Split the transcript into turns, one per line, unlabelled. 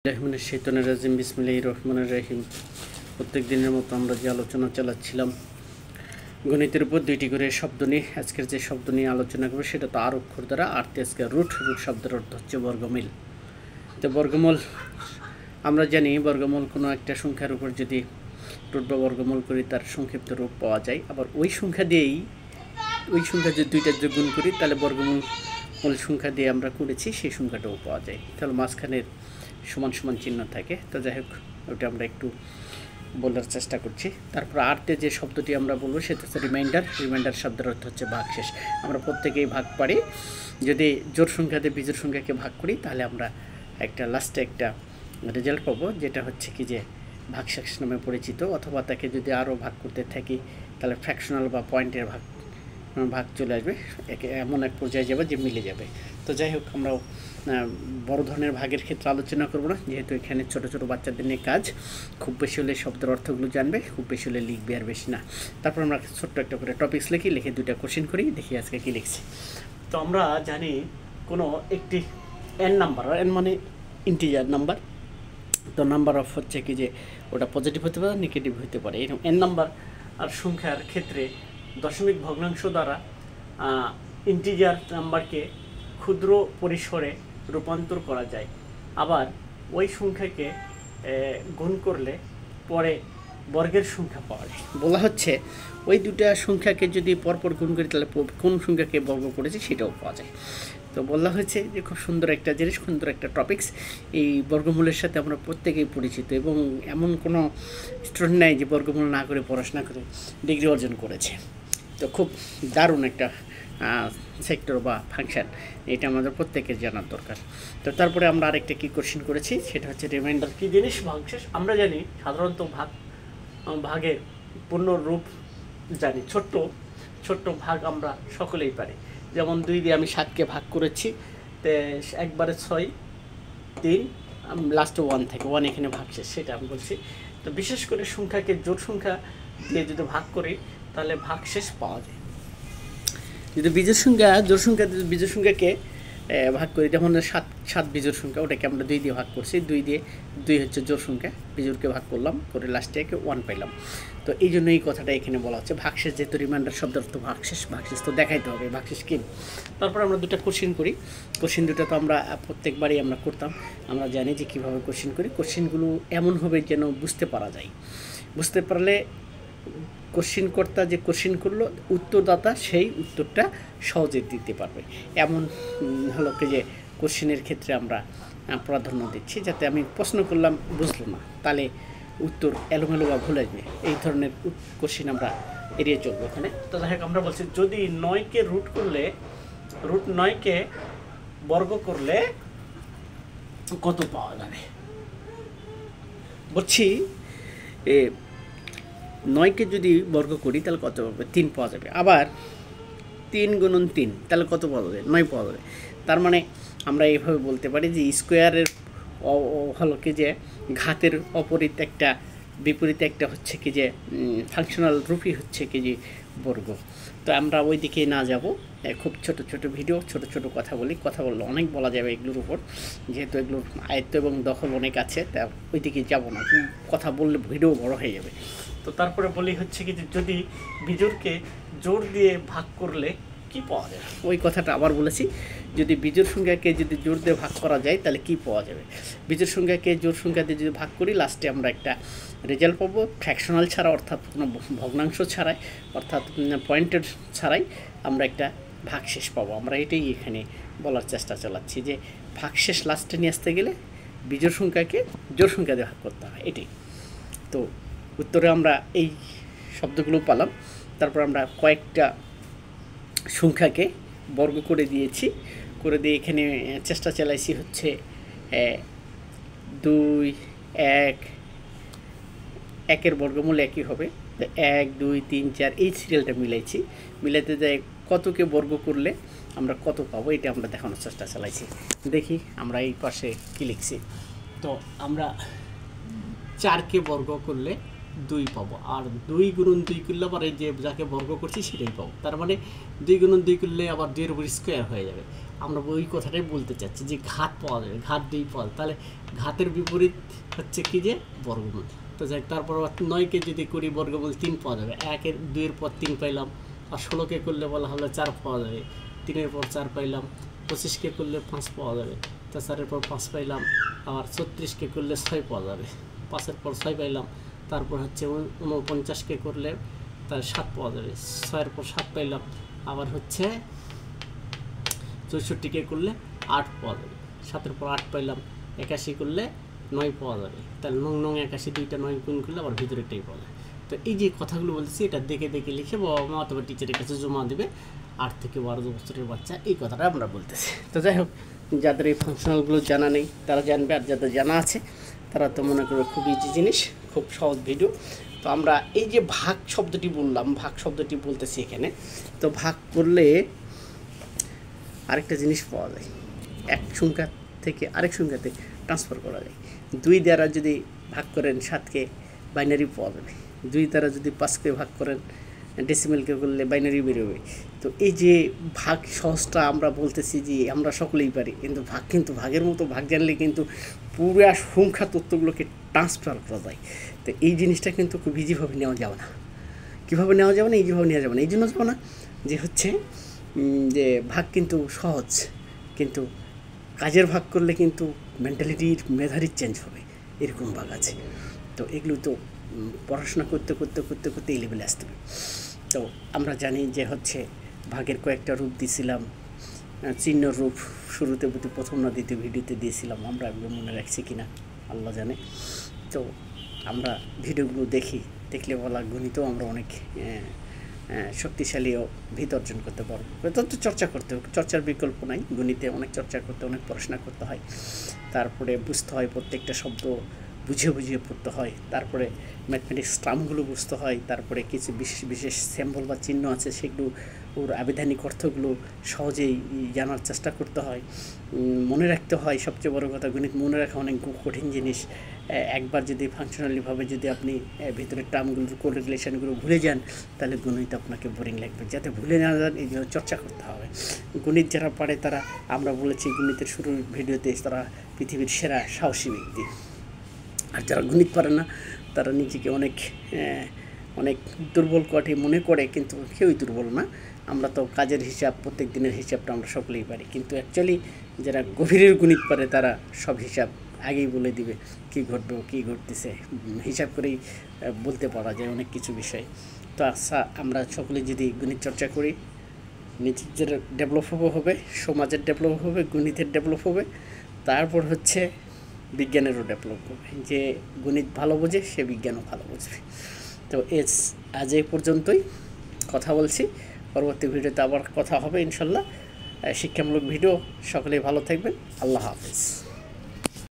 রহমানের শৈতানির রাজিম বিসমিল্লাহির রহমানির রহিম। প্রত্যেক দিনের মতো আমরা যে আলোচনা চালাচ্ছিলাম গণিতের উপর দুইটি করে শব্দ নিয়ে, আজকের যে শব্দ নিয়ে আলোচনা করবো সেটা তো আর অক্ষর দ্বারা, আর আজকে রুট শব্দের অর্থ হচ্ছে বর্গমিল। তো বর্গমূল আমরা জানি, বর্গমূল কোনো একটা সংখ্যার উপর যদি রুট বা বর্গমূল করি তার সংক্ষিপ্ত রূপ পাওয়া যায়। আবার ওই সংখ্যা দিয়েই ওই সংখ্যা যদি দুইটা যোগ গুণ করি তাহলে বর্গমূল সংখ্যা দিয়ে আমরা করেছি সেই সংখ্যাটাও পাওয়া যায়। তাহলে মাঝখানের সমান সমান চিহ্ন থাকে। তো যাই হোক, ওটা আমরা একটু বলার চেষ্টা করছি। তারপর আরতে যে শব্দটি আমরা বলবো সেটা হচ্ছে রিমাইন্ডার শব্দের অর্থ হচ্ছে ভাগশেষ। আমরা প্রত্যেকেই ভাগ পারি। যদি জোড় সংখ্যা দিয়ে বিজোড় সংখ্যাকে ভাগ করি তাহলে আমরা একটা লাস্টে একটা রেজাল্ট পাবো, যেটা হচ্ছে কি যে ভাগশেষ নামে পরিচিত। অথবা তাকে যদি আরও ভাগ করতে থাকি তাহলে ফ্র্যাকশনাল বা পয়েন্টের ভাগ চলে আসবে, এমন এক পর্যায়ে যাবে যে মিলে যাবে। তো যাই হোক, আমরা বড় ধরনের ভাগের ক্ষেত্রে আলোচনা করব না, যেহেতু এখানে ছোট ছোট বাচ্চাদের নিয়ে কাজ। খুব বেশি হলে শব্দের অর্থগুলো জানবে, খুব বেশি হলে লিখবে, আর বেশি না। তারপর আমরা ছোট্ট একটা করে টপিক্স লিখে দুইটা কোশ্চেন করি, দেখি আজকে কী লিখছি। তো আমরা জানি কোনো একটি এন নাম্বার, এন মানে ইন্টিজার নাম্বার। তো নাম্বার অফ হচ্ছে কি যে ওটা পজিটিভ হতে পারে, নেগেটিভ হতে পারে। এরকম এন নাম্বার আর সংখ্যার ক্ষেত্রে দশমিক ভগ্নাংশ দ্বারা ইন্টিজার নাম্বারকে ক্ষুদ্র পরিসরে রূপান্তর করা যায়। আবার ওই সংখ্যাকে গুণ করলে পরে বর্গের সংখ্যা পাওয়া যায়। বলা হচ্ছে ওই দুটা সংখ্যাকে যদি পরপর গুণ করি তাহলে কোন সংখ্যাকে বর্গ করেছে সেটাও পাওয়া যায়। তো বলা হয়েছে যে খুব সুন্দর একটা জিনিস, সুন্দর একটা টপিক্স। এই বর্গমূলের সাথে আমরা প্রত্যেকেই পরিচিত, এবং এমন কোনো স্টুডেন্ট নাই যে বর্গমূল না করে পড়াশোনা করে ডিগ্রি অর্জন করেছে। তো খুব দারুণ একটা সেক্টর বা ফাংশন, এটা আমাদের প্রত্যেকের জানার দরকার। তো তারপরে আমরা আরেকটা কী কোশ্চেন করেছি, সেটা হচ্ছে রিমাইন্ডার কী জিনিস, ভাগশেষ। আমরা জানি সাধারণত ভাগের পূর্ণ রূপ জানি, ছোট্ট ছোট্ট ভাগ আমরা সকলেই পারি। যেমন 2 দিয়ে আমি 7কে ভাগ করেছি, তো একবারে 6, 3, লাস্টে 1 থাকে, 1 এখানে ভাগশেষ, সেটা আমি বলছি। তো বিশেষ করে সংখ্যাকে জোড় সংখ্যা দিয়ে যদি ভাগ করি তাহলে ভাগশেষ পাওয়া যায়। যদি বিজোড় সংখ্যাকে ভাগ করি, যেমন 7 বিজোড় সংখ্যা, ওটাকে আমরা 2 দিয়ে ভাগ করছি, 2 হচ্ছে জোড় সংখ্যা, বিজোড়কে ভাগ করলাম করে লাস্টে 1 পাইলাম। তো এই জন্য এই কথাটা এখানে বলা হচ্ছে ভাগশেষ, যেহেতু রিমাইন্ডার শব্দের অর্থ ভাগশেষ তো দেখাইতে হবে ভাগশেষ কি। তারপর আমরা দুটো কোশ্চেন করি। কোশ্চেন দুটো তো আমরা প্রত্যেকবারই আমরা করতাম, আমরা জানি যে কীভাবে কোশ্চেন করি। কোশ্চেনগুলো এমন হবে যেন বুঝতে পারা যায়, বুঝতে পারলে কোশ্চেন কর্তা যে কোশ্চেন করলো, উত্তরদাতা সেই উত্তরটা সহজে দিতে পারবে। এমন হলো কি যে কোশ্চেনের ক্ষেত্রে আমরা প্রাধান্য দিচ্ছি, যাতে আমি প্রশ্ন করলাম বুঝলো না, তাহলে উত্তর এলোমেলো বা ভুল আসবে। এই ধরনের কোশ্চেন আমরা এড়িয়ে চলবো এখানে। তো যাই হোক, আমরা বলছি যদি 9কে রুট 9কে বর্গ করলে কত পাওয়া যাবে। বলছি 9কে যদি বর্গ করি তাহলে কত পাবে, 3 পাওয়া যাবে। আবার 3 গুণন 3 তাহলে কত পাওয়া যাবে, 9 পাওয়া যাবে। তার মানে আমরা এইভাবে বলতে পারি যে স্কোয়ারের হলো কি যে ঘাতের বিপরীত একটা হচ্ছে কি যে ফাংশনাল রূপই হচ্ছে কি যে বর্গ। তো আমরা ওই দিকে না যাব, খুব ছোট ছোট ভিডিও, ছোট ছোট কথা বললে অনেক বলা যাবে এগুলোর উপর, যেহেতু এগুলোর আয়ত্ত এবং দখল অনেক আছে, তা ওই দিকে যাব না, কথা বললে ভিডিও বড় হয়ে যাবে। তো তারপরে বলি হচ্ছে কি যে যদি বিজোড়কে জোড় দিয়ে ভাগ করলে কি পাওয়া যাবে, ওই কথাটা আবার বলেছি। যদি বিজোড় সংখ্যাকে যদি জোড় দিয়ে ভাগ করা যায় তাহলে কি পাওয়া যাবে। বিজোড় সংখ্যাকে জোড় সংখ্যা দিয়ে যদি ভাগ করি লাস্টে আমরা একটা রেজাল্ট পাবো, ফ্র্যাকশনাল ছাড়া, অর্থাৎ কোনো ভগ্নাংশ ছাড়াই, অর্থাৎ পয়েন্টেড ছাড়াই আমরা একটা ভাগশেষ পাবো। আমরা এটাই এখানে বলার চেষ্টা চালাচ্ছি যে ভাগশেষ লাস্টে নিয়ে আসতে গেলে বিজোড় সংখ্যাকে জোড় সংখ্যা দিয়ে ভাগ করতে হয়, এটাই। তো উত্তরে আমরা এই শব্দগুলো পেলাম। তারপর আমরা কয়েকটা সংখ্যাকে বর্গ করে দিয়েছি, করে দিয়ে এখানে চেষ্টা চালাইছি হচ্ছে 2, 1, 1-এর বর্গমূল একই হবে, 1, 2, 3, 4 এই সিরিয়ালটা মিলাইতে যাই কতকে বর্গ করলে আমরা কত পাবো, এটা আমরা দেখানোর চেষ্টা চালাইছি। দেখি আমরা এই পাশে কী লিখছি। তো আমরা 4কে বর্গ করলে 2 পাবো, আর 2 গুণন 2 করলে আবার এই যে যাকে বর্গ করছি সেটাই পাবো। তার মানে 2 গুণন 2 করলে আবার 2-এর উপর স্কোয়ার হয়ে যাবে, আমরা ওই কথাটাই বলতে চাচ্ছি যে ঘাত পাওয়া যাবে, ঘাত 2 পাওয়া যাবে, তাহলে ঘাতের বিপরীত হচ্ছে কি যে বর্গমূল। তো যাই তারপর 9কে যদি করি বর্গমূল 3 পাওয়া যাবে, 1-এর 2-এর পর 3 পাইলাম, আর 16কে করলে বলা হলো 4 পাওয়া যাবে, 3-এর পর 4 পাইলাম, 25কে করলে 5 পাওয়া যাবে, তো 4-এর পর 5 পাইলাম, আবার 36কে করলে 6 পাওয়া যাবে, 5-এর পর 6 পাইলাম, তারপর হচ্ছে 49কে করলে তার 7 পাওয়া যাবে, 6-এর পর 7 পাইলাম, আবার হচ্ছে 64কে করলে 8 পাওয়া যাবে, 7-এর পর 8 পাইলাম, 81 করলে 9 পাওয়া যাবে, তাহলে 9 81 2টা 9 গুণ করলে আবার ভিতরেরটাই পাওয়া যায়। তো এই যে কথাগুলো বলতেছি এটা দেখে দেখে লিখে বাবা মা অথবা টিচারের কাছে জমা দেবে। 8 থেকে 12 বছরের বাচ্চা, এই কথাটা আমরা বলতেছি। তো যাই হোক, যাদের এই ফাংশনালগুলো জানা নেই তারা জানবে, আর যাদের জানা আছে তারা তো মনে করবে খুব ইজি জিনিস, খুব সহজ ভিডিও। তো আমরা এই যে ভাগ শব্দটি বললাম, ভাগ শব্দটি বলতেছি এখানে। তো ভাগ করলে আরেকটা জিনিস পাওয়া যায়, এক সংখ্যা থেকে আরেক সংখ্যাতে ট্রান্সফার করা যায়। 2 দ্বারা যদি ভাগ করেন 7কে, বাইনারি পাওয়া যাবে। 2 দ্বারা যদি 5কে ভাগ করেন, ডেসিমেলকে করলে বাইনারি বেরোবে। তো এই যে ভাগ সহজটা আমরা বলতেছি যে আমরা সকলেই পারি, কিন্তু ভাগের মতো ভাগ জানলে কিন্তু পুরো সংখ্যা তথ্যগুলোকে ট্রান্সফার করা যায়। তো এই জিনিসটা কিন্তু খুব ইজিভাবে নেওয়া যাবে না। কীভাবে নেওয়া যাবে না? ইজিভাবে নেওয়া যাবে না। এই জন্য যাবো না যে হচ্ছে যে ভাগ কিন্তু সহজ, কিন্তু কাজের ভাগ করলে কিন্তু মেন্টালিটির মেধারই চেঞ্জ হবে, এরকম ভাগ আছে। তো এগুলো তো পড়াশোনা করতে করতে করতে করতে এই লেভেলে আসতে হবে। তো আমরা জানি যে হচ্ছে ভাগের কয়েকটা রূপ দিয়েছিলাম, চিহ্ন রূপ শুরুতে প্রথম না দ্বিতীয় ভিডিওতে দিয়েছিলাম, আমরা এগুলো মনে রাখছি কিনা আল্লাহ জানে। তো আমরা ভিডিওগুলো দেখলে বলা গণিতেও আমরা অনেক শক্তিশালী ও ভিত অর্জন করতে পারবো। তো চর্চা করতে হবে, চর্চার বিকল্প নাই। গণিতে অনেক চর্চা করতে, অনেক পড়াশোনা করতে হয়, তারপরে বুঝতে হয়, প্রত্যেকটা শব্দ বুঝিয়ে বুঝিয়ে পড়তে হয়, তারপরে ম্যাথমেটিক্স টার্মগুলো বুঝতে হয়, তারপরে কিছু বিশেষ বিশেষ সিম্বল বা চিহ্ন আছে সেগুলো ওর আবিধানিক অর্থগুলো সহজেই জানার চেষ্টা করতে হয়, মনে রাখতে হয়। সবচেয়ে বড় কথা, গণিত মনে রাখা অনেক কঠিন জিনিস। একবার যদি ফাংশনালিভাবে যদি আপনি ভিতরের টার্মগুলোর কোরিলেশনগুলো ভুলে যান, তাহলে গণিত আপনাকে বোরিং লাগবে। যাতে ভুলে না যান এই জন্য চর্চা করতে হবে। গণিত যারা পারে তারা, আমরা বলেছি গণিতের শুরুর ভিডিওতে, তারা পৃথিবীর সেরা সাহসী ব্যক্তি। আর যারা গণিত পারে না তারা নিজেকে অনেক দুর্বল কঠে মনে করে, কিন্তু কেউই দুর্বল না। আমরা তো কাজের হিসাব, প্রত্যেক দিনের হিসাবটা আমরা সকলেই পারি, কিন্তু অ্যাকচুয়ালি যারা গভীরের গণিত পারে তারা সব হিসাব আগেই বলে দিবে, কী ঘটবে কী ঘটতেছে, হিসাব করেই বলতে পারা যায় অনেক কিছু বিষয়। তো আচ্ছা, আমরা সকলে যদি গণিত চর্চা করি, নিজের ডেভেলপ হবে, সমাজের ডেভেলপ হবে, গণিতের ডেভেলপ হবে, তারপর হচ্ছে বিজ্ঞানেরও ডেভেলপ হবে। যে গণিত ভালো বোঝে সে বিজ্ঞানও ভালো বুঝবে। তো আজ এই পর্যন্তই কথা বলছি, পরবর্তী ভিডিওতে আবার কথা হবে ইনশাল্লাহ, শিক্ষামূলক ভিডিও। সকলেই ভালো থাকবেন, আল্লাহ হাফেজ।